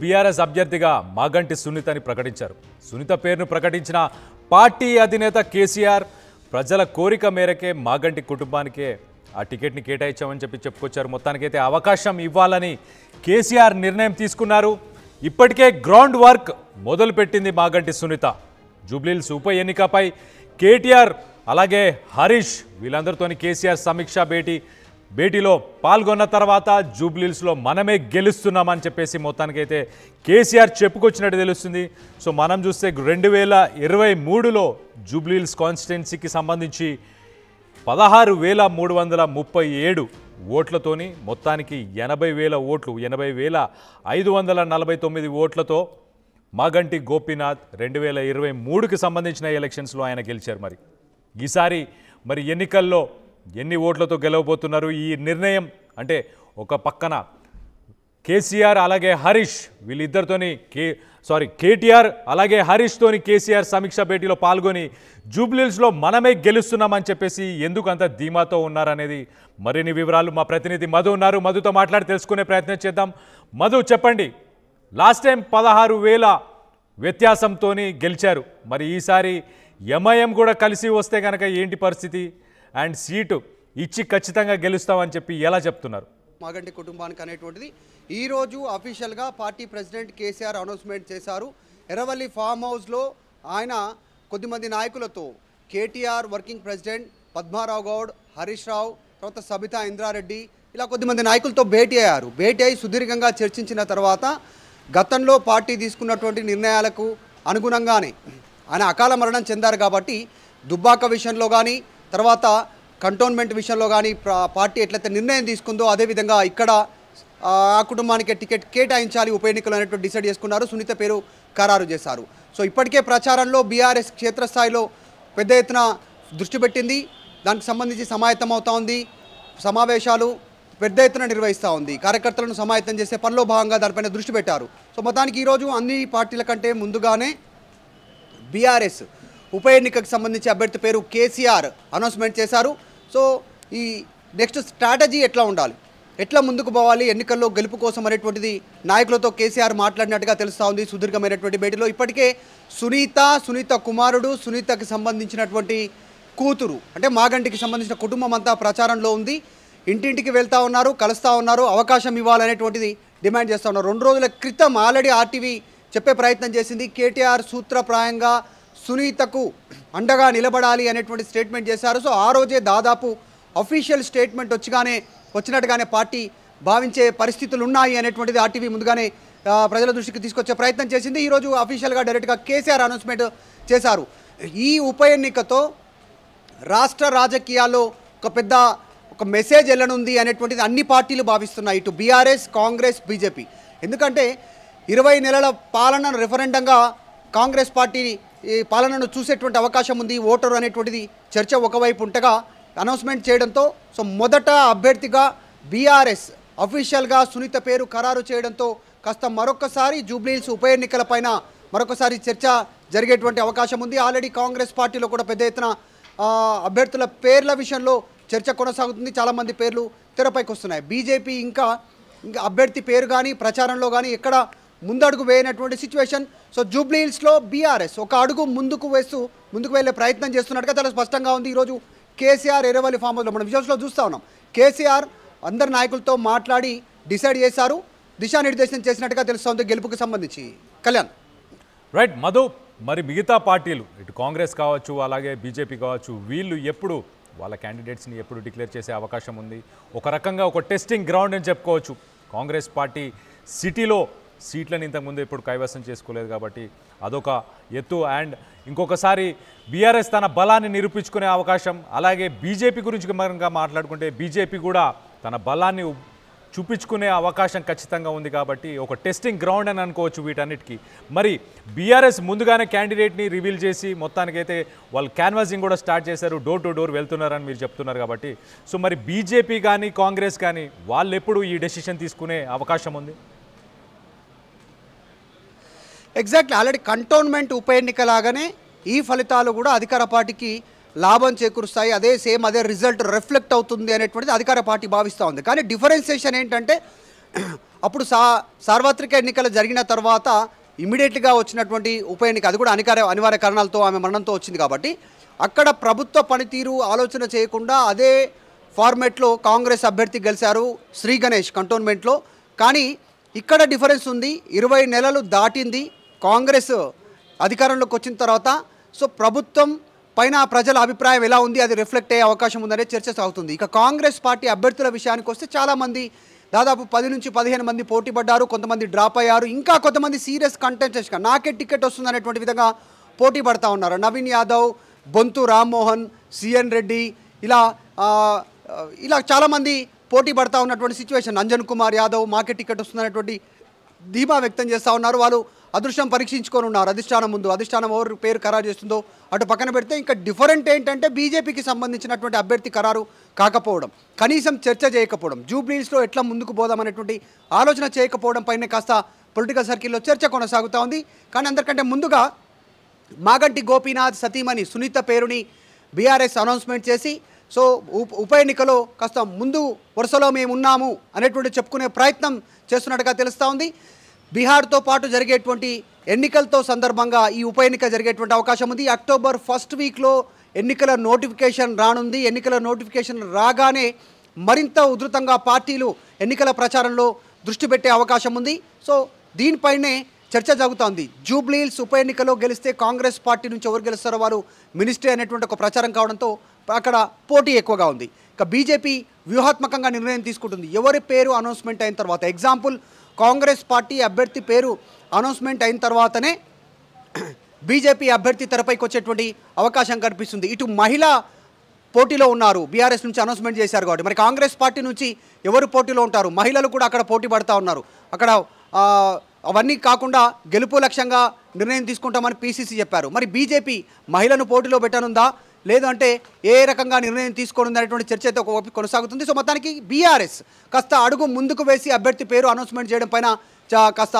BRS అభ్యర్థిగా మాగంటి సునీతని ప్రకటించారు. సునీత పేరును ప్రకటించిన పార్టీ అధినేత కేసీఆర్ ప్రజల కోరిక మేరకే మాగంటి కుటుంబానికే ఆ టికెట్ని కేటాయించామని చెప్పుకొచ్చారు. మొత్తానికైతే అవకాశం ఇవ్వాలని కేసీఆర్ నిర్ణయం తీసుకున్నారు. ఇప్పటికే గ్రౌండ్ వర్క్ మొదలుపెట్టింది మాగంటి సునీత. జూబ్లీహిల్స్ ఉప ఎన్నికపై కేటీఆర్ అలాగే హరీష్ వీళ్ళందరితోని కేసీఆర్ సమీక్ష భేటీలో పాల్గొన్న తర్వాత జూబ్లీహిల్స్లో మనమే గెలుస్తున్నామని చెప్పేసి మొత్తానికైతే కేసీఆర్ చెప్పుకొచ్చినట్టు తెలుస్తుంది. సో మనం చూస్తే 2023లో జూబ్లీహిల్స్ కాన్స్టిట్యున్సీకి సంబంధించి 16,337 ఓట్లతోని మొత్తానికి 80,000 ఓట్లు 80,549 ఓట్లతో మాగంటి గోపీనాథ్ 2023కి సంబంధించిన ఎలక్షన్స్లో ఆయన గెలిచారు. మరి ఈసారి ఎన్నికల్లో ఎన్ని ఓట్లతో గెలవబోతున్నారు? ఈ నిర్ణయం అంటే ఒక పక్కన కేసీఆర్ అలాగే హరీష్ వీళ్ళిద్దరితోని కేటీఆర్ అలాగే హరీష్తోని కేసీఆర్ సమీక్ష భేటీలో పాల్గొని జూబ్లీహిల్స్లో మనమే గెలుస్తున్నామని చెప్పేసి ఎందుకు అంత ధీమాతో ఉన్నారనేది మరిన్ని వివరాలు మా ప్రతినిధి మధు ఉన్నారు. మధుతో మాట్లాడి తెలుసుకునే ప్రయత్నం చేద్దాం. మధు, చెప్పండి, లాస్ట్ టైం 16,000 వ్యత్యాసంతో గెలిచారు. మరి ఈసారి ఎంఐఎం కూడా కలిసి వస్తే కనుక ఏంటి పరిస్థితి? అండ్ సీటు ఇచ్చి ఖచ్చితంగా గెలుస్తామని చెప్పి ఎలా చెప్తున్నారు? మాగంటి కుటుంబానికి అనేటువంటిది ఈరోజు అఫీషియల్గా పార్టీ ప్రెసిడెంట్ కేసీఆర్ అనౌన్స్మెంట్ చేశారు. ఎర్రవల్లి ఫామ్ హౌస్లో ఆయన కొద్దిమంది నాయకులతో కేటీఆర్ వర్కింగ్ ప్రెసిడెంట్ పద్మారావు గౌడ్, హరీష్ రావు, తర్వాత సబితా ఇంద్రారెడ్డి ఇలా కొద్దిమంది నాయకులతో భేటీ అయ్యారు. భేటీ అయి సుదీర్ఘంగా చర్చించిన తర్వాత గతంలో పార్టీ తీసుకున్నటువంటి నిర్ణయాలకు అనుగుణంగానే ఆయన అకాల మరణం చెందారు కాబట్టి దుబ్బాక విషయంలో కానీ తర్వాత కంటోన్మెంట్ విషయంలో కానీ పార్టీ ఎట్లయితే నిర్ణయం తీసుకుందో అదేవిధంగా ఇక్కడ ఆ కుటుంబానికి టికెట్ కేటాయించాలి ఉప ఎన్నికలు అనేటువంటి డిసైడ్ చేసుకున్నారు. సునీత పేరు ఖరారు చేశారు. సో ఇప్పటికే ప్రచారంలో బీఆర్ఎస్ క్షేత్రస్థాయిలో పెద్ద ఎత్తున దృష్టి పెట్టింది. దానికి సంబంధించి సమాయత్తం అవుతా ఉంది. సమావేశాలు పెద్ద ఎత్తున నిర్వహిస్తూ ఉంది. కార్యకర్తలను సమాయత్తం చేసే పనిలో భాగంగా దానిపైన దృష్టి పెట్టారు. సో మొత్తానికి ఈరోజు అన్ని పార్టీల కంటే ముందుగానే బీఆర్ఎస్ ఉప ఎన్నికకు సంబంధించి అభ్యర్థి పేరు కేసీఆర్ అనౌన్స్మెంట్ చేశారు. సో ఈ నెక్స్ట్ స్ట్రాటజీ ఎట్లా ఉండాలి, ఎట్లా ముందుకు పోవాలి ఎన్నికల్లో గెలుపు కోసం అనేటువంటిది నాయకులతో కేసీఆర్ మాట్లాడినట్టుగా తెలుస్తూ ఉంది. సుదీర్ఘమైనటువంటి భేటీలో ఇప్పటికే సునీత కుమారుడు, సునీతకి సంబంధించినటువంటి కూతురు అంటే మాగంటికి సంబంధించిన కుటుంబం అంతా ప్రచారంలో ఉంది. ఇంటింటికి వెళ్తూ ఉన్నారు, కలుస్తూ ఉన్నారు, అవకాశం ఇవ్వాలనేటువంటిది డిమాండ్ చేస్తూ ఉన్నారు. 2 రోజుల క్రితం ఆల్రెడీ ఆర్టీవీ చెప్పే ప్రయత్నం చేసింది. కేటీఆర్ సూత్రప్రాయంగా సునీతకు అండగా నిలబడాలి అనేటువంటి స్టేట్మెంట్ చేశారు. సో ఆ రోజే దాదాపు అఫీషియల్ స్టేట్మెంట్ వచ్చినట్టుగానే పార్టీ భావించే పరిస్థితులు ఉన్నాయి అనేటువంటిది ఆర్టీవీ ముందుగానే ప్రజల దృష్టికి తీసుకొచ్చే ప్రయత్నం చేసింది. ఈరోజు అఫీషియల్గా డైరెక్ట్గా కేసీఆర్ అనౌన్స్మెంట్ చేశారు. ఈ ఉప ఎన్నికతో రాష్ట్ర రాజకీయాల్లో ఒక మెసేజ్ వెళ్ళనుంది అనేటువంటిది అన్ని పార్టీలు భావిస్తున్నాయి, ఇటు బీఆర్ఎస్, కాంగ్రెస్, బీజేపీ. ఎందుకంటే 20 నెలల పాలన రెఫరెండంగా కాంగ్రెస్ పార్టీ ఈ పాలనను చూసేటువంటి అవకాశం ఉంది. ఓటరు అనేటువంటిది చర్చ ఒకవైపు ఉంటగా అనౌన్స్మెంట్ చేయడంతో సో మొదట అభ్యర్థిగా బీఆర్ఎస్ అఫీషియల్గా సునీత పేరు ఖరారు చేయడంతో కాస్త మరొకసారి జూబ్లీహిల్స్ ఉప ఎన్నికలపైన మరొకసారి చర్చ జరిగేటువంటి అవకాశం ఉంది. ఆల్రెడీ కాంగ్రెస్ పార్టీలో కూడా పెద్ద ఎత్తున అభ్యర్థుల పేర్ల విషయంలో చర్చ కొనసాగుతుంది. చాలామంది పేర్లు తెరపైకి వస్తున్నాయి. బీజేపీ ఇంకా అభ్యర్థి పేరు కానీ ప్రచారంలో కానీ ఎక్కడ ముందడుగు వేయనటువంటి సిచ్యువేషన్. సో జూబ్లీహిల్స్లో బీఆర్ఎస్ ఒక అడుగు ముందుకు వెళ్ళే ప్రయత్నం చేస్తున్నట్టుగా చాలా స్పష్టంగా ఉంది. ఈరోజు కేసీఆర్ ఎర్రవల్లి ఫామ్ హౌస్లో మనం విజువల్స్లో చూస్తూ ఉన్నాం. కేసీఆర్ అందరి నాయకులతో మాట్లాడి డిసైడ్ చేశారు, దిశానిర్దేశం చేసినట్టుగా తెలుస్తోంది గెలుపుకి సంబంధించి. కళ్యాణ్, రైట్ మధు, మరి మిగతా పార్టీలు ఇటు కాంగ్రెస్ కావచ్చు అలాగే బీజేపీ కావచ్చు వీళ్ళు ఎప్పుడు వాళ్ళ క్యాండిడేట్స్ని ఎప్పుడు డిక్లేర్ చేసే అవకాశం ఉంది? ఒక రకంగా ఒక టెస్టింగ్ గ్రౌండ్ అని చెప్పుకోవచ్చు. కాంగ్రెస్ పార్టీ సిటీలో సీట్లను ఇంతకుముందు ఎప్పుడు కైవసం చేసుకోలేదు కాబట్టి అదొక ఎత్తు. అండ్ ఇంకొకసారి బీఆర్ఎస్ తన బలాన్ని నిరూపించుకునే అవకాశం, అలాగే బీజేపీ గురించి మరంగా మాట్లాడుకుంటే బీజేపీ కూడా తన బలాన్ని చూపించుకునే అవకాశం ఖచ్చితంగా ఉంది కాబట్టి ఒక టెస్టింగ్ గ్రౌండ్ అని అనుకోవచ్చు వీటన్నిటికీ. మరి బీఆర్ఎస్ ముందుగానే క్యాండిడేట్ని రివీల్ చేసి మొత్తానికైతే వాళ్ళు క్యాన్వాసింగ్ కూడా స్టార్ట్ చేశారు, డోర్ టు డోర్ వెళ్తున్నారని మీరు చెప్తున్నారు కాబట్టి సో మరి బీజేపీ కానీ కాంగ్రెస్ కానీ వాళ్ళు ఎప్పుడు ఈ డెసిషన్ తీసుకునే అవకాశం ఉంది? ఎగ్జాక్ట్లీ ఆల్రెడీ కంటోన్మెంట్ ఉప ఎన్నికలాగానే ఈ ఫలితాలు కూడా అధికార పార్టీకి లాభం చేకూరుస్తాయి, అదే రిజల్ట్ రిఫ్లెక్ట్ అవుతుంది అనేటువంటిది అధికార పార్టీ భావిస్తూ ఉంది. కానీ డిఫరెన్సియేషన్ ఏంటంటే అప్పుడు సార్వత్రిక ఎన్నికలు జరిగిన తర్వాత ఇమీడియట్గా వచ్చినటువంటి ఉప ఎన్నిక, అది కూడా అనివార్య కారణాలతో ఆమె మరణంతో వచ్చింది కాబట్టి అక్కడ ప్రభుత్వ పనితీరు ఆలోచన చేయకుండా అదే ఫార్మేట్లో కాంగ్రెస్ అభ్యర్థి గెలిచారు శ్రీ గణేష్ కంటోన్మెంట్లో. కానీ ఇక్కడ డిఫరెన్స్ ఉంది, 20 నెలలు దాటింది కాంగ్రెస్ అధికారంలోకి వచ్చిన తర్వాత. సో ప్రభుత్వం పైన ప్రజల అభిప్రాయం ఎలా ఉంది, అది రిఫ్లెక్ట్ అయ్యే అవకాశం ఉందనే చర్చ సాగుతుంది. ఇక కాంగ్రెస్ పార్టీ అభ్యర్థుల విషయానికి వస్తే చాలామంది, దాదాపు 10 నుంచి 15 మంది పోటీ పడ్డారు, కొంతమంది డ్రాప్ అయ్యారు, ఇంకా కొంతమంది సీరియస్ కంటెంటెస్ట్గా నాకే టికెట్ వస్తుందనేటువంటి విధంగా పోటీ పడతా ఉన్నారు. నవీన్ యాదవ్, బొంతు రామ్మోహన్, సిఎన్ రెడ్డి, ఇలా చాలామంది పోటీ పడతా ఉన్నటువంటి సిచ్యువేషన్. అంజన్ కుమార్ యాదవ్ మాకే టికెట్ వస్తుందనేటువంటి ధీమా వ్యక్తం చేస్తూ ఉన్నారు. వాళ్ళు అదృష్టం పరీక్షించుకొని ఉన్నారు అధిష్టానం ముందు. అధిష్టానం ఎవరు పేరు ఖరారు చేస్తుందో అటు పక్కన పెడితే, ఇంకా డిఫరెంట్ ఏంటంటే బీజేపీకి సంబంధించినటువంటి అభ్యర్థి ఖరారు కాకపోవడం, కనీసం చర్చ చేయకపోవడం, జూబ్లీహిల్స్లో ఎట్లా ముందుకు పోదామనేటువంటి ఆలోచన చేయకపోవడం పైన కాస్త పొలిటికల్ సర్కిల్లో చర్చ కొనసాగుతూ ఉంది. కానీ అందరికంటే ముందుగా మాగంటి గోపీనాథ్ సతీమణి సునీత పేరుని బీఆర్ఎస్ అనౌన్స్మెంట్ చేసి, సో ఉప ఎన్నికలో కాస్త ముందు వరుసలో మేము ఉన్నాము అనేటువంటి చెప్పుకునే ప్రయత్నం చేస్తున్నట్టుగా తెలుస్తూ ఉంది. బీహార్తో పాటు జరిగేటువంటి ఎన్నికలతో సందర్భంగా ఈ ఉప ఎన్నిక జరిగేటువంటి అవకాశం ఉంది. అక్టోబర్ 1st వీక్లో ఎన్నికల నోటిఫికేషన్ రానుంది. ఎన్నికల నోటిఫికేషన్ రాగానే మరింత ఉధృతంగా పార్టీలు ఎన్నికల ప్రచారంలో దృష్టి పెట్టే అవకాశం ఉంది. సో దీనిపైనే చర్చ జరుగుతోంది. జూబ్లీహిల్స్ ఉప ఎన్నికలో గెలిస్తే కాంగ్రెస్ పార్టీ నుంచి ఎవరు గెలుస్తారో వారు మినిస్ట్రీ అనేటువంటి ఒక ప్రచారం కావడంతో అక్కడ పోటీ ఎక్కువగా ఉంది. ఇక బీజేపీ వ్యూహాత్మకంగా నిర్ణయం తీసుకుంటుంది ఎవరి పేరు అనౌన్స్మెంట్ అయిన తర్వాత. ఎగ్జాంపుల్, కాంగ్రెస్ పార్టీ అభ్యర్థి పేరు అనౌన్స్మెంట్ అయిన తర్వాతనే బీజేపీ అభ్యర్థి తెరపైకి వచ్చేటువంటి అవకాశం కనిపిస్తుంది. ఇటు మహిళా పోటీలో ఉన్నారు, బీఆర్ఎస్ నుంచి అనౌన్స్మెంట్ చేశారు కాబట్టి మరి కాంగ్రెస్ పార్టీ నుంచి ఎవరు పోటీలో ఉంటారు, మహిళలు కూడా అక్కడ పోటీ పడుతూ ఉన్నారు. అక్కడ అవన్నీ కాకుండా గెలుపు లక్ష్యంగా నిర్ణయం తీసుకుంటామని పీసీసీ చెప్పారు. మరి బీజేపీ మహిళను పోటీలో పెట్టనుందా, లేదంటే ఏ రకంగా నిర్ణయం తీసుకోనుంది అనేటువంటి చర్చ అయితే ఒకవైపు కొనసాగుతుంది. సో మొత్తానికి బీఆర్ఎస్ కాస్త అడుగు ముందుకు వేసి అభ్యర్థి పేరు అనౌన్స్మెంట్ చేయడం పైన కాస్త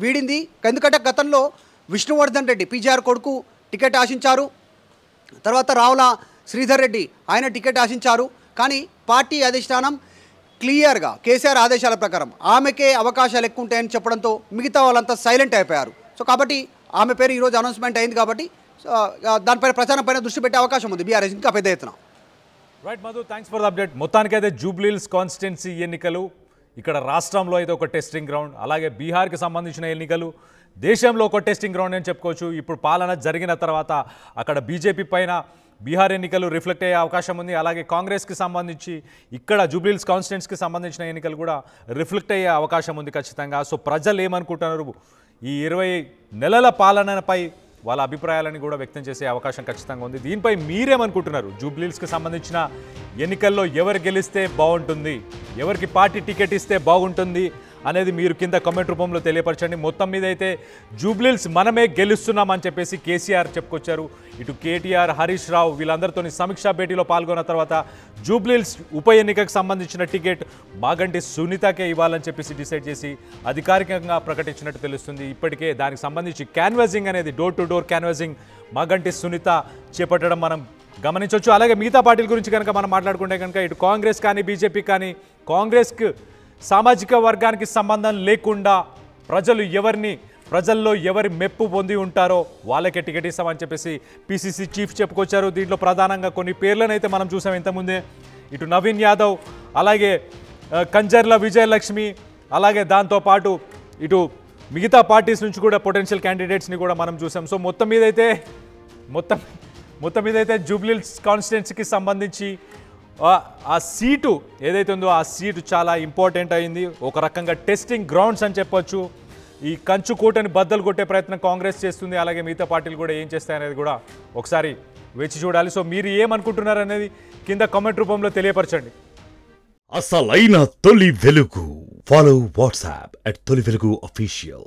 వీడింది. ఎందుకంటే గతంలో విష్ణువర్ధన్ రెడ్డి పీజీఆర్ కొడుకు టికెట్ ఆశించారు, తర్వాత రావుల శ్రీధర్ రెడ్డి ఆయన టికెట్ ఆశించారు. కానీ పార్టీ అధిష్టానం క్లియర్గా కేసీఆర్ ఆదేశాల ప్రకారం ఆమెకే అవకాశాలు ఎక్కువ ఉంటాయని చెప్పడంతో మిగతా వాళ్ళంతా సైలెంట్ అయిపోయారు. సో కాబట్టి ఆమె పేరు ఈరోజు అనౌన్స్మెంట్ అయింది కాబట్టి దానిపైన ప్రచారం పైన దృష్టి పెట్టే అవకాశం ఉంది బీఆర్ఎస్ ఇంకా పెద్ద ఎత్తున. Right Madhu, thanks for the update. మొత్తానికైతే జూబ్లీహిల్స్ కాన్స్టిట్యున్సీ ఎన్నికలు ఇక్కడ రాష్ట్రంలో అయితే ఒక టెస్టింగ్ గ్రౌండ్, అలాగే బీహార్కి సంబంధించిన ఎన్నికలు దేశంలో ఒక టెస్టింగ్ గ్రౌండ్ అని చెప్పుకోవచ్చు. ఇప్పుడు పాలన జరిగిన తర్వాత అక్కడ బీజేపీ పైన బీహార్ ఎన్నికలు రిఫ్లెక్ట్ అయ్యే అవకాశం ఉంది. అలాగే కాంగ్రెస్కి సంబంధించి ఇక్కడ జూబ్లీహిల్స్ కాన్స్టిట్యున్సీకి సంబంధించిన ఎన్నికలు కూడా రిఫ్లెక్ట్ అయ్యే అవకాశం ఉంది ఖచ్చితంగా. సో ప్రజలు ఏమనుకుంటున్నారు, ఈ 20 నెలల పాలనపై వాళ్ళ అభిప్రాయాలను కూడా వ్యక్తం చేసే అవకాశం ఖచ్చితంగా ఉంది. దీనిపై మీరేమనుకుంటున్నారు? జూబ్లీహిల్స్కి సంబంధించిన ఎన్నికల్లో ఎవరు గెలిస్తే బాగుంటుంది, ఎవరికి పార్టీ టికెట్ ఇస్తే బాగుంటుంది అనేది మీరు కింద కామెంట్ రూపంలో తెలియపరచండి. మొత్తం మీద అయితే జూబ్లీహిల్స్ మనమే గెలుస్తున్నామని చెప్పేసి కేసీఆర్ చెప్పుకొచ్చారు. ఇటు కేటీఆర్, హరీష్ రావు వీళ్ళందరితో సమీక్షా భేటీలో పాల్గొన్న తర్వాత జూబ్లీహిల్స్ ఉప ఎన్నికకు సంబంధించిన టికెట్ మాగంటి సునీతకే ఇవ్వాలని చెప్పేసి డిసైడ్ చేసి అధికారికంగా ప్రకటించినట్టు తెలుస్తుంది. ఇప్పటికే దానికి సంబంధించి క్యాన్వాసింగ్ అనేది door to door canvassing Maganti Sunitha చేపట్టడం మనం గమనించవచ్చు. అలాగే మిగతా పార్టీల గురించి కనుక మనం మాట్లాడుకుంటే కనుక ఇటు కాంగ్రెస్ కానీ బీజేపీ కానీ, కాంగ్రెస్కి సామాజిక వర్గానికి సంబంధం లేకుండా ప్రజల్లో ఎవరి మెప్పు పొంది ఉంటారో వాళ్ళకే టికెట్ ఇస్తామని చెప్పేసి పీసీసీ చీఫ్ చెప్పుకొచ్చారు. దీంట్లో ప్రధానంగా కొన్ని పేర్లను అయితే మనం చూసాం ఇంతకుముందే. ఇటు నవీన్ యాదవ్, అలాగే కంజర్ల విజయలక్ష్మి, అలాగే దాంతోపాటు ఇటు మిగతా పార్టీస్ నుంచి కూడా పొటెన్షియల్ క్యాండిడేట్స్ని కూడా మనం చూసాం. సో మొత్తం మీద అయితే జూబ్లీహిల్స్ కాన్స్టిట్యున్సీకి సంబంధించి ఆ సీటు ఏదైతే ఉందో ఆ సీటు చాలా ఇంపార్టెంట్ అయింది. ఒక రకంగా టెస్టింగ్ గ్రౌండ్స్ అని చెప్పొచ్చు. ఈ కంచు కోటని బద్దలు కొట్టే ప్రయత్నం కాంగ్రెస్ చేస్తుంది, అలాగే మిగతా పార్టీలు కూడా ఏం చేస్తాయనేది కూడా ఒకసారి వేచి చూడాలి. సో మీరు ఏమనుకుంటున్నారు అనేది కింద కామెంట్ రూపంలో తెలియపరచండి. అసలైన తొలి వెలుగు. ఫాలో వాట్సాప్ @తొలి వెలుగు official.